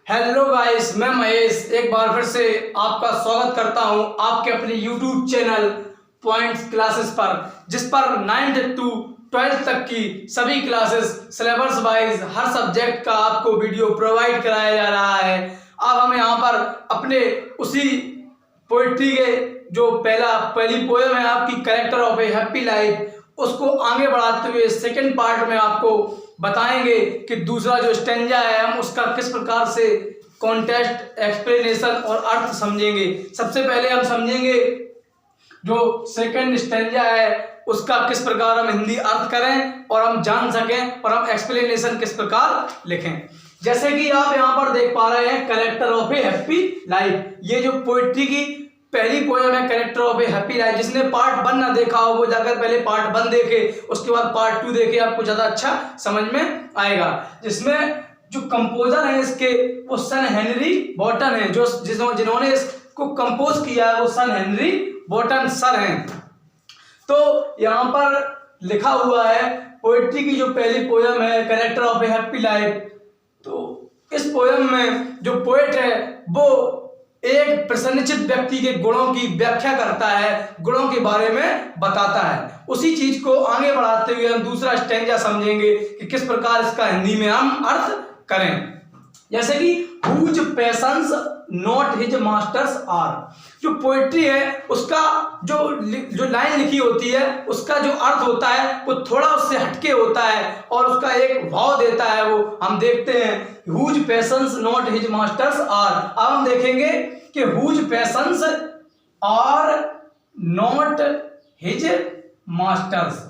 Hello guys, मैं महेश एक बार फिर से आपका स्वागत करता हूं आपके अपने यूट्यूब चैनल पॉइंट्स क्लासेस पर, जिस पर 9th to 12th तक की सभी क्लासेस सिलेबस वाइज हर सब्जेक्ट का आपको वीडियो प्रोवाइड कराया जा रहा है। अब हम यहां पर अपने उसी पोइट्री के जो पहली पोएम है आपकी character of a happy life, उसको आगे बढ़ाते हुए सेकंड पार्ट में आपको बताएंगे कि दूसरा जो स्टेंजा है हम उसका किस प्रकार से कॉन्टेक्स्ट, एक्सप्लेनेशन और अर्थ समझेंगे। सबसे पहले हम समझेंगे जो सेकंड स्टेंजा है उसका किस प्रकार हम हिंदी अर्थ करें और हम जान सकें और हम एक्सप्लेनेशन किस प्रकार लिखें। जैसे कि आप यहाँ पर देख पा रहे हैं character of a happy life, ये जो पोइट्री की पहली पोएम है character of a happy life. जिसने पार्ट 1 ना देखा हो वो जाकर पहले पार्ट 1 देखे, उसके बाद पार्ट 2 देखे, आपको ज्यादा अच्छा समझ में आएगा। जिसमें जो कंपोजर है इसके वो सन हेनरी बॉटन है, जो जिन्होंने इसको कंपोज किया है वो सन हेनरी बॉटन सर हैं। तो यहाँ पर लिखा हुआ है पोइट्री की जो पहली पोएम है character of a happy life, तो इस पोएम में जो पोएट है वो एक प्रसन्नचित व्यक्ति के गुणों की व्याख्या करता है, गुणों के बारे में बताता है। उसी चीज को आगे बढ़ाते हुए हम दूसरा स्टेंजा समझेंगे कि किस प्रकार इसका हिंदी में हम अर्थ करें। जैसे कि whose passions not his masters are, जो पोएट्री है उसका जो लाइन लिखी होती है उसका जो अर्थ होता है वो थोड़ा उससे हटके होता है और उसका एक भाव देता है। वो हम देखते हैं whose passions not his masters are. अब हम देखेंगे कि whose passions are not his masters,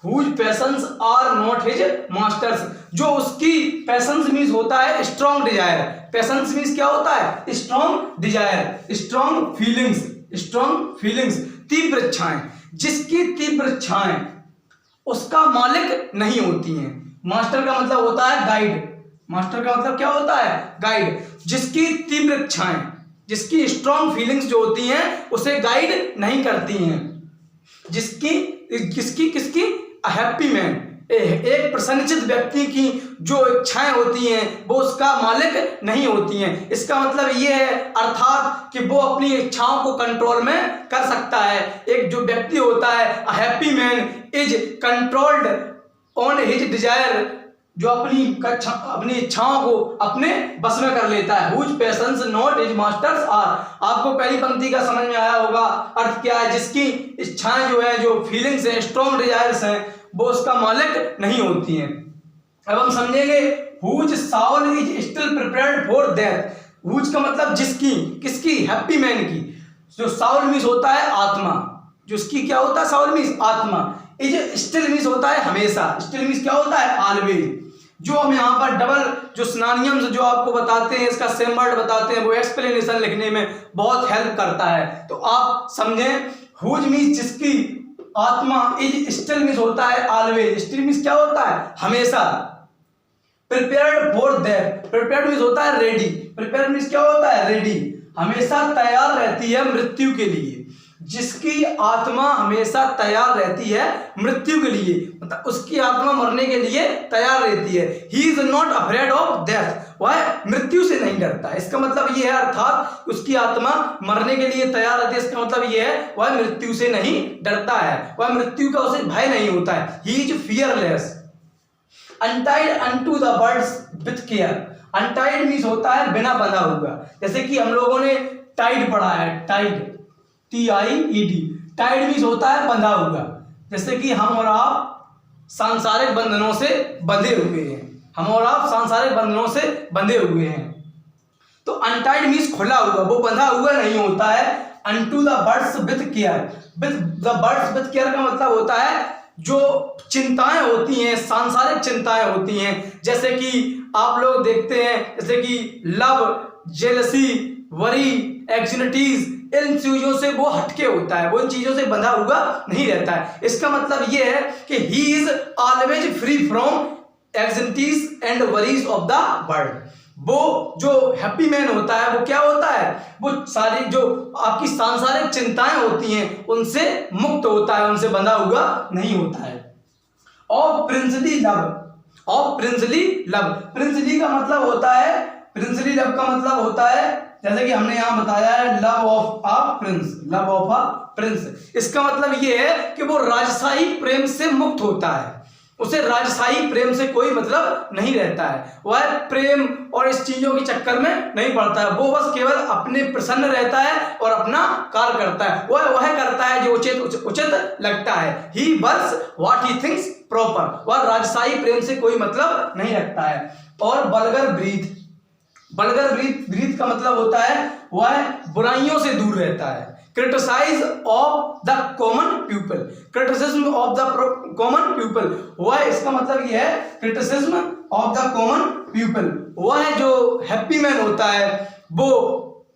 whose passions are not his masters, जो उसकी पैशंस मीन्स होता है स्ट्रॉन्ग डिजायर। पैशंस मीन्स क्या होता है? स्ट्रॉन्ग डिजायर, स्ट्रॉन्ग फीलिंग्स, तीव्र इच्छाएं। जिसकी तीव्र इच्छाएं उसका मालिक नहीं होती हैं। मास्टर का मतलब होता है गाइड, मास्टर का मतलब क्या होता है? गाइड। जिसकी तीव्र इच्छाएं, जिसकी स्ट्रॉन्ग फीलिंग्स जो होती हैं उसे गाइड नहीं करती हैं। किसकी हैप्पी मैन, एक प्रसन्नचित व्यक्ति की जो इच्छाएं होती हैं वो उसका मालिक नहीं होती हैं। इसका मतलब ये है अर्थात कि वो अपनी इच्छाओं को कंट्रोल में कर सकता है। एक जो व्यक्ति होता है happy man is controlled on his Dzire, जो अपनी इच्छाओं को अपने बस में कर लेता है। Whose passions not his masters are. आपको पहली पंक्ति का समझ में आया होगा अर्थ क्या है? जिसकी इच्छाएं जो है, जो फीलिंग्स हैं, स्ट्रॉन्ग डिजायर्स हैं, वो उसका मालिक नहीं होती हैं। अब हम समझेंगे whose soul is still prepared for death. Whose का मतलब जिसकी, किसकी? हैप्पी मैन की। जो साउल मीन्स होता है आत्मा, जो उसकी क्या होता है? साउल मीन्स आत्मा। इज स्टिल मीन्स होता है हमेशा, स्टिल मीन्स क्या होता है? ऑलवेज। जो हम यहाँ पर डबल जो सिनोनिम्स जो आपको बताते हैं, इसका सेम वर्ड बताते हैं, वो एक्सप्लेनेशन लिखने में बहुत हेल्प करता है। तो आप समझें हुज मीन्स जिसकी आत्मा, इज स्टिल मीन्स होता है ऑलवेज, स्टिल मीन्स क्या होता है? हमेशा। Prepared for death, prepared means होता है रेडी, प्रिपेयर्ड मीन्स क्या होता है? रेडी। हमेशा तैयार रहती है मृत्यु के लिए। जिसकी आत्मा हमेशा तैयार रहती है मृत्यु के लिए, मतलब उसकी आत्मा मरने के लिए तैयार रहती है। ही is not afraid of death, वह मृत्यु से नहीं डरता। इसका मतलब यह है अर्थात उसकी आत्मा मरने के लिए तैयार रहती है। इसका मतलब यह है वह मृत्यु से नहीं डरता है, वह मृत्यु का उसे भय नहीं होता है। He is fearless. Untied unto the birds with care. Untied means होता है बिना बंधा हुआ। जैसे कि हम लोगों ने टाइड पढ़ा है, टाइड TIED, टाइड मीन्स होता है बंधा हुआ। जैसे कि हम और आप सांसारिक बंधनों से बंधे हुए हैं, हम और आप सांसारिक बंधनों से बंधे हुए हैं। तो अनटाइड मीन्स खुला हुआ, वो बंधा हुआ नहीं होता है। Unto the birds with care, with the birds with care का मतलब होता है जो चिंताएं होती हैं, सांसारिक चिंताएं होती हैं। जैसे कि आप लोग देखते हैं, जैसे कि लव, जेलसी, वरी, एंग्जाइटीज, इन चीजों से वो हटके होता है, वो इन चीजों से बंधा हुआ नहीं रहता है। इसका मतलब ये है कि he is always free from anxieties and worries of the world. वो जो हैप्पी मैन होता है वो क्या होता है? वो सारी जो आपकी सांसारिक चिंताएं होती हैं उनसे मुक्त होता है, उनसे बंधा हुआ नहीं होता है। Of princely love, of princely love, princely का मतलब होता है प्रिंसली लव का मतलब होता है, जैसे कि हमने यहाँ बताया है, love of a prince, love of a prince. इसका मतलब ये है कि वो राजशाही प्रेम से मुक्त होता है, उसे राजशाही प्रेम से कोई मतलब नहीं रहता है, वह प्रेम और इस चीजों के चक्कर में नहीं पड़ता है, वो बस केवल अपने प्रसन्न रहता है और अपना कार्य करता है, वह करता है जो उचित लगता है। He works what he thinks proper, वह राजशाही प्रेम से कोई मतलब नहीं रखता है। और वल्गर ब्रीथ, वल्गर ब्रीथ का मतलब होता है वह बुराइयों से दूर रहता है। Criticise of the common people, criticism of the common people, वह इसका मतलब यह है criticism of the common people, वह जो हैप्पी मैन होता है वो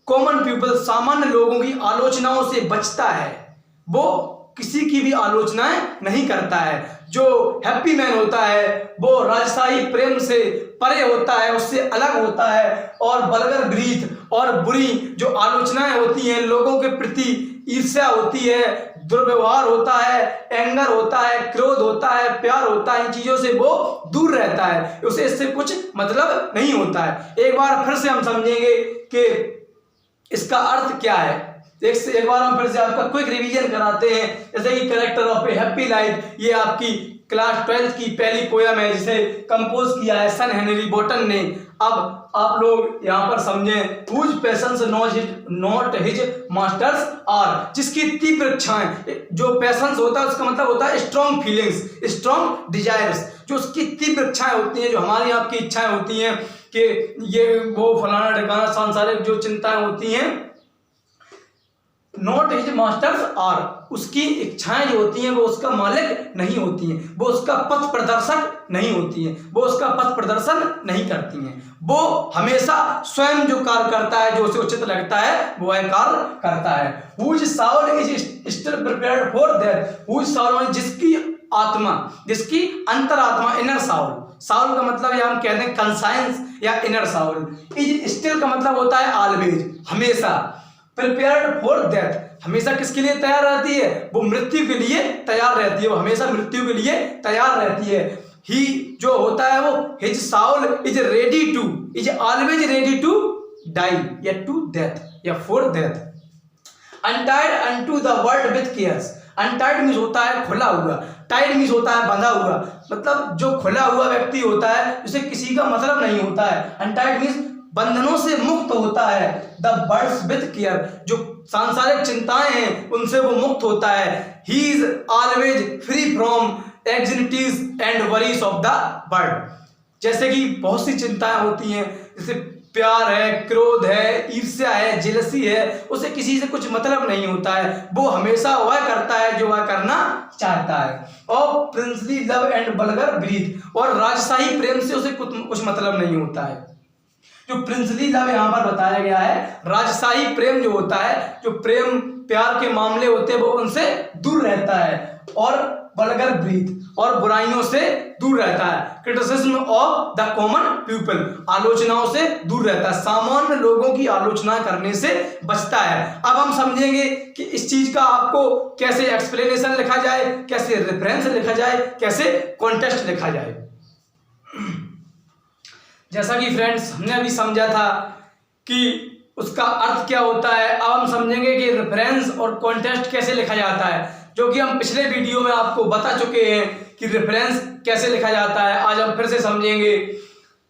कॉमन पीपल सामान्य लोगों की आलोचनाओं से बचता है, वो किसी की भी आलोचनाएं नहीं करता है। जो हैप्पी मैन होता है वो राजशाही प्रेम से परे होता है, उससे अलग होता है। और वल्गर ब्रीथ और बुरी जो आलोचनाएं होती हैं, लोगों के प्रति ईर्ष्या होती है, दुर्व्यवहार होता है, एंगर होता है, क्रोध होता है, प्यार होता है, इन चीजों से वो दूर रहता है, उसे इससे कुछ मतलब नहीं होता है। एक बार फिर से हम समझेंगे कि इसका अर्थ क्या है। एक बार हम फिर से आपका क्विक रिवीजन कराते हैं। जैसे कि character of a happy life, ये आपकी क्लास 12 की पहली पोयम है जिसे कंपोज किया है सन हेनरी बॉटन ने। अब आप लोग यहाँ पर समझें, whose passions not his masters are, जिसकी तीव्र इच्छाएं, जो पैशंस होता है उसका मतलब होता है स्ट्रॉन्ग फीलिंग्स, स्ट्रॉन्ग डिजायर्स, जो उसकी तीव्र इच्छाएं होती हैं, जो हमारी आपकी इच्छाएं होती हैं कि ये वो फलाना ठिकाना, सांसारिक जो चिंताएं होती हैं, नॉट हिज मास्टर्स आर, उसकी इच्छाएं जो होती हैं वो उसका मालिक नहीं होती हैं, वो उसका पथ प्रदर्शक नहीं होती हैं, वो उसका पथ प्रदर्शन नहीं करती हैं, वो हमेशा स्वयं जो कार्य करता है, जो उसे उचित लगता है वो वह कार्य करता है। Whose soul is still prepared for that, whose soul जिसकी आत्मा, जिसकी अंतरात्मा, इनर साउल, साउल का मतलब या हम कहते हैं कंसाइंस या इनर साउल, इज स्टिल का मतलब होता है ऑलवेज, हमेशा, प्रिपेयर्ड फॉर डेथ, हमेशा किसके लिए तैयार रहती है, वो मृत्यु के लिए तैयार रहती है, वो हमेशा मृत्यु के लिए तैयार रहती है। ही जो होता है वो his soul is ready to, is always ready to die या टू डेथ या for death. Untied unto the world with cares, untied means होता है खुला हुआ, टाइड मीन्स होता है बंधा हुआ, मतलब जो खुला हुआ व्यक्ति होता है जिसे किसी का मतलब नहीं होता है। अनटाइड मीन्स बंधनों से मुक्त होता है। द बर्ड्स विथ केयर, जो सांसारिक चिंताएं हैं उनसे वो मुक्त होता है। He is always free from anxieties and worries of the bird, जैसे कि बहुत सी चिंताएं होती हैं, जैसे प्यार है, क्रोध है, ईर्ष्या है, जेलसी है, उसे किसी से कुछ मतलब नहीं होता है, वो हमेशा वह करता है जो वह करना चाहता है। और princely love and vulgar breath, और राजशाही प्रेम से उसे कुछ मतलब नहीं होता है। जो प्रिंसली लव यहाँ पर बताया गया है, राजशाही प्रेम जो होता है, जो प्रेम प्यार के मामले होते हैं वो उनसे दूर रहता है। और वल्गर ब्रीथ, और बुराइयों से दूर रहता है। Criticism of the common people, आलोचनाओं से दूर रहता है, सामान्य लोगों की आलोचना करने से बचता है। अब हम समझेंगे कि इस चीज का आपको कैसे एक्सप्लेनेशन लिखा जाए, कैसे रेफरेंस लिखा जाए, कैसे कॉन्टेक्स्ट लिखा जाए। जैसा कि फ्रेंड्स हमने अभी समझा था कि उसका अर्थ क्या होता है, अब हम समझेंगे कि रेफरेंस और कॉन्टेक्स्ट कैसे लिखा जाता है, जो कि हम पिछले वीडियो में आपको बता चुके हैं कि रेफरेंस कैसे लिखा जाता है। आज हम फिर से समझेंगे।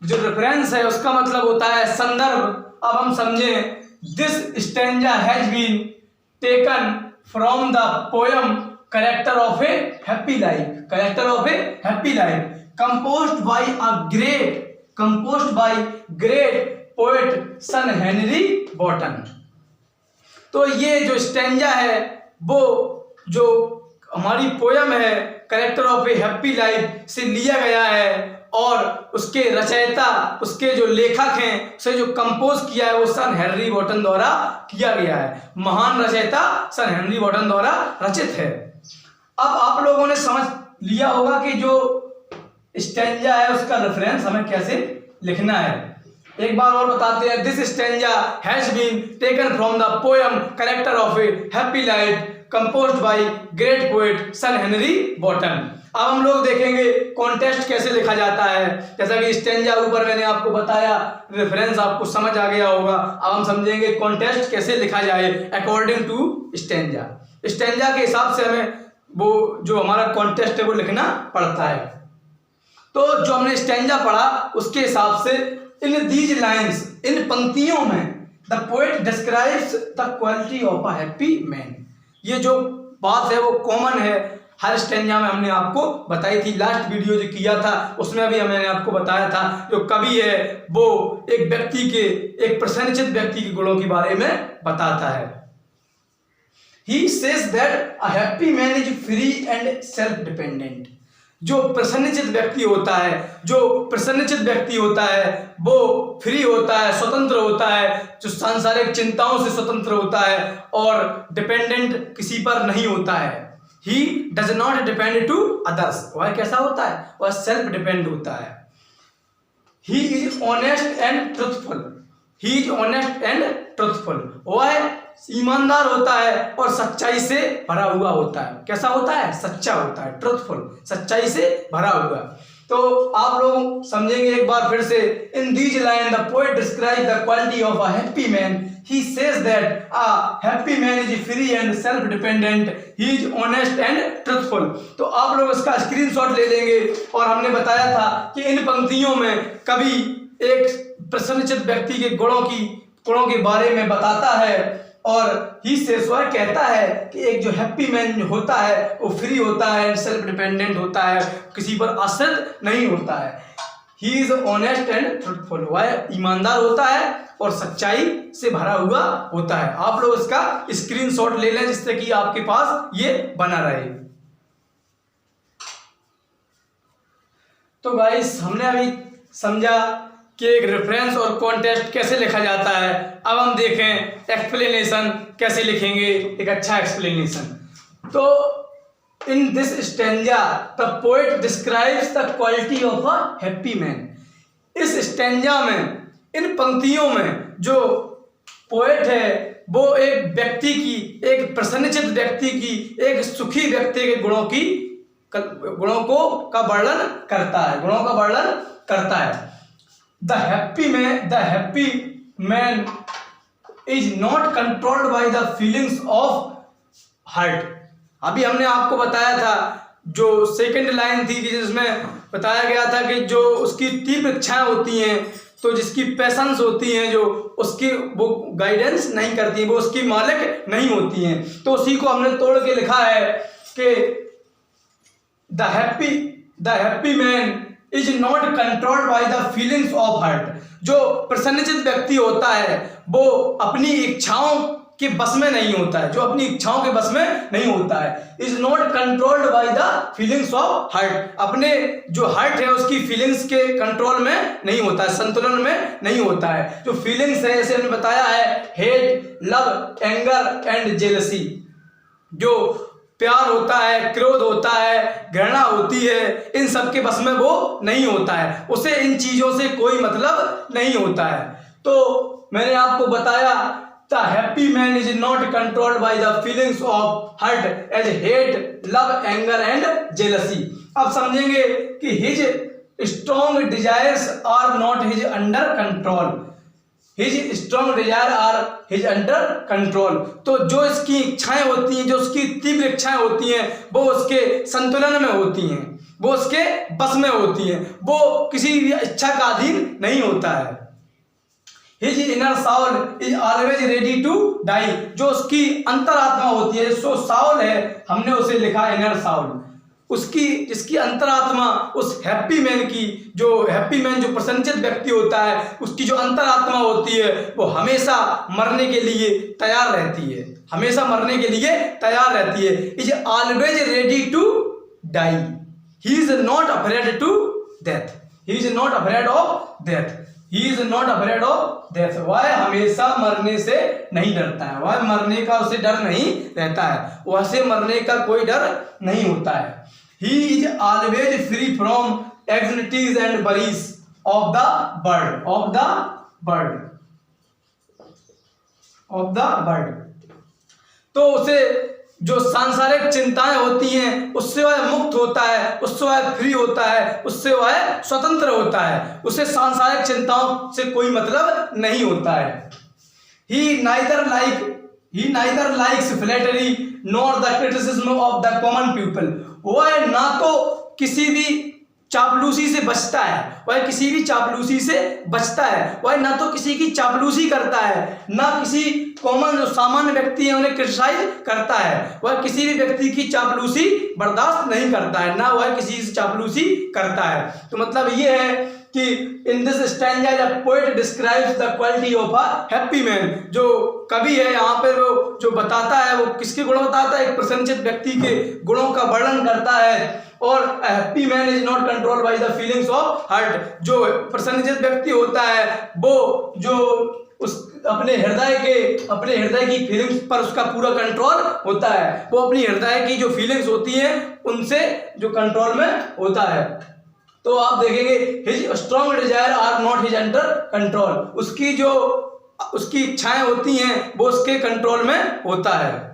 जो रेफरेंस है उसका मतलब होता है संदर्भ। अब हम समझें, this stanza has been taken from the poem character of a happy life, character of a happy life, composed by great poet Sir Henry Wotton. तो ये जो स्टैंजा है वो जो हमारी पोयम है character of a happy life से लिया गया है, और उसके रचयिता, उसके जो लेखक हैं, उसे जो कंपोज किया है वो सन हेनरी बॉटन द्वारा किया गया है। महान रचयिता सन हेनरी बॉटन द्वारा रचित है। अब आप लोगों ने समझ लिया होगा कि जो स्टैंजा है उसका रेफरेंस हमें कैसे लिखना है। एक बार और बताते हैं, this stanza has been taken from the poem character of a happy life composed by great poet Sir Henry Wotton. अब हम लोग देखेंगे कॉन्टेस्ट कैसे लिखा जाता है। जैसा कि स्टैंजा ऊपर मैंने आपको बताया, रेफरेंस आपको समझ आ गया होगा। अब हम समझेंगे कॉन्टेस्ट कैसे लिखा जाए अकॉर्डिंग टू स्टैंजा। स्टैंजा के हिसाब से हमें वो जो हमारा कॉन्टेस्ट है वो लिखना पड़ता है। तो जो हमने स्टैंजा पढ़ा उसके हिसाब से इन दीज लाइन्स, इन पंक्तियों में the poet describes the quality of a happy man. ये जो बात है वो कॉमन है हर स्टैंजा में, हमने आपको बताई थी। लास्ट वीडियो जो किया था उसमें भी मैंने आपको बताया था, जो कवि है वो एक व्यक्ति के, एक प्रसन्नचित्त व्यक्ति के गुणों के बारे में बताता है। He says that a happy man is free and self-dependent। जो प्रसन्नचित्त व्यक्ति होता है, जो प्रसन्नचित्त व्यक्ति होता है वो फ्री होता है, स्वतंत्र होता है, जो सांसारिक चिंताओं से स्वतंत्र होता है और डिपेंडेंट किसी पर नहीं होता है। He does not depend to others। वह कैसा होता है? वह सेल्फ डिपेंड होता है। He is honest and truthful। He is honest and truthful। वह ईमानदार होता है और सच्चाई से भरा हुआ होता है। कैसा होता है? सच्चा होता है, ट्रुथफुल, सच्चाई से भरा हुआ। तो आप लोग समझेंगे एक बार फिर से, in these line the poet describe the quality of a happy man. He says that a happy man is free and self dependent, he is honest and truthful. तो आप लोग इसका स्क्रीनशॉट ले लेंगे। और हमने बताया था कि इन पंक्तियों में कवि एक प्रसन्नचित्त व्यक्ति के गुणों के बारे में बताता है। और ही से वह कहता है कि एक जो हैप्पी मैन होता है वो फ्री होता है, सेल्फ डिपेंडेंट होता है, किसी पर आश्रित नहीं होता है। He is honest and truthful. वह ईमानदार होता है और सच्चाई से भरा हुआ होता है। आप लोग इसका स्क्रीनशॉट ले लें जिससे कि आपके पास ये बना रहे। तो गाइस हमने अभी समझा कि एक रेफरेंस और कॉन्टेस्ट कैसे लिखा जाता है। अब हम देखें एक्सप्लेनेशन कैसे लिखेंगे, एक अच्छा एक्सप्लेनेशन। तो in this stanza the poet describes the quality of a happy man. इस स्टैंजा में, इन पंक्तियों में जो पोएट है वो एक व्यक्ति की, एक प्रसन्नचित्त व्यक्ति की, एक सुखी व्यक्ति के गुणों का वर्णन करता है। The happy man is not controlled by the feelings of heart। अभी हमने आपको बताया था, जो सेकंड लाइन थी कि जिसमें बताया गया था कि जो उसकी तीव्र इच्छाएं होती हैं, तो जिसकी पैशंस होती हैं, जो उसकी वो गाइडेंस नहीं करती, वो उसकी मालिक नहीं होती हैं। तो उसी को हमने तोड़ के लिखा है कि the happy man is not controlled by the feelings of heart. जो प्रसन्नचित्त व्यक्ति होता है वो अपनी इच्छाओं के बस में नहीं होता है, जो अपनी इच्छाओं के बस में नहीं होता है। Is not controlled by the feelings of heart. अपने जो हार्ट है उसकी फीलिंग्स के कंट्रोल में नहीं होता है, संतुलन में नहीं होता है। जो फीलिंग्स है जैसे हमने बताया है, hate, love, anger and jealousy. जो प्यार होता है, क्रोध होता है, घृणा होती है, इन सब के बस में वो नहीं होता है, उसे इन चीजों से कोई मतलब नहीं होता है। तो मैंने आपको बताया the happy man is not controlled by the feelings of heart as hate, love, anger and jealousy. अब समझेंगे कि his strong desires are not his under control. His strong desire are his under control. तो जो इसकी इच्छाएं होती हैं, जो उसकी तीव्र इच्छाएं होती हैं, वो उसके संतुलन में होती हैं, वो उसके बस में होती हैं, वो किसी भी इच्छा का अधीन नहीं होता है। His inner soul is always ready to die. जो उसकी अंतरात्मा होती है, जो साउल है, हमने उसे लिखा इनर साउल, उसकी जिसकी अंतरात्मा उस हैप्पी मैन की, जो हैप्पी मैन जो प्रसन्नचित्त व्यक्ति होता है, उसकी जो अंतरात्मा होती है वो हमेशा मरने के लिए तैयार रहती है, हमेशा मरने के लिए तैयार रहती है। Is always ready to die. He is not afraid to death. He is not afraid of death. He is not afraid of death. वह हमेशा मरने से नहीं डरता है, वह मरने का उसे डर नहीं रहता है, वैसे मरने का कोई डर नहीं होता है। He is always free from anxieties and worries of the bird। तो उसे जो सांसारिक चिंताएं होती हैं उससे वह मुक्त होता है, उससे वह फ्री होता है, उससे वह स्वतंत्र होता है, उसे सांसारिक चिंताओं से कोई मतलब नहीं होता है। He neither likes flattery nor the criticism of the common people। वह ना तो किसी भी चापलूसी से बचता है, वह किसी भी चापलूसी से बचता है, वह ना तो किसी की चापलूसी करता है, ना किसी कॉमन जो सामान्य व्यक्ति है उन्हें क्रिटिसाइज करता है, वह किसी भी व्यक्ति की चापलूसी बर्दाश्त नहीं करता है, ना वह किसी से चापलूसी करता है। तो मतलब ये है कि in this stanza the poet describes the quality of a happy man. जो कवि है यहाँ पे वो जो बताता है वो किसके गुण बताता है, एक प्रसन्नचित व्यक्ति के गुणों का वर्णन करता है। और happy man is not controlled by the feelings of heart. जो प्रसन्नचित व्यक्ति होता है वो जो उस अपने हृदय की फीलिंग्स पर उसका पूरा कंट्रोल होता है, वो अपनी हृदय की जो फीलिंग्स होती हैं उनसे जो कंट्रोल में होता है। तो आप देखेंगे his strong desire are not his under control. उसकी इच्छाएं होती हैं वो उसके कंट्रोल में होता है।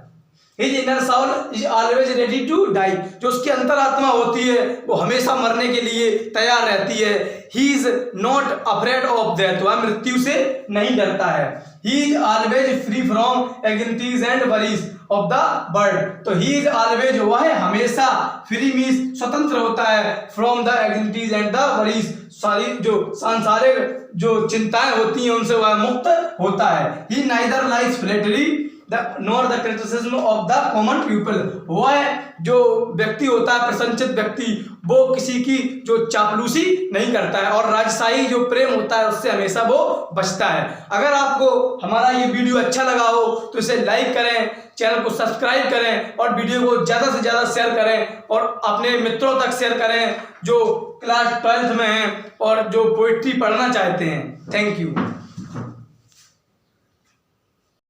His inner soul is always ready to die. जो उसकी अंतरात्मा होती है वो हमेशा मरने के लिए तैयार रहती है। ही is not afraid of death. वह मृत्यु से नहीं डरता है। He is always free from anxieties and worries of the world. तो ही इज ऑलवेज, वह हमेशा फ्री मीन्स स्वतंत्र होता है, from the anxieties and the worries, सारी जो सांसारिक जो चिंताएं होती हैं उनसे वह मुक्त होता है। He neither likes flattery nor the criticism of the common people. वह जो व्यक्ति होता है प्रसन्नचित व्यक्ति वो किसी की जो चापलूसी नहीं करता है और राजशाही जो प्रेम होता है उससे हमेशा वो बचता है। अगर आपको हमारा ये वीडियो अच्छा लगा हो तो इसे लाइक करें, चैनल को सब्सक्राइब करें और वीडियो को ज़्यादा से ज़्यादा शेयर करें और अपने मित्रों तक शेयर करें जो क्लास 12th में हैं और जो पोइट्री पढ़ना चाहते हैं। Thank you.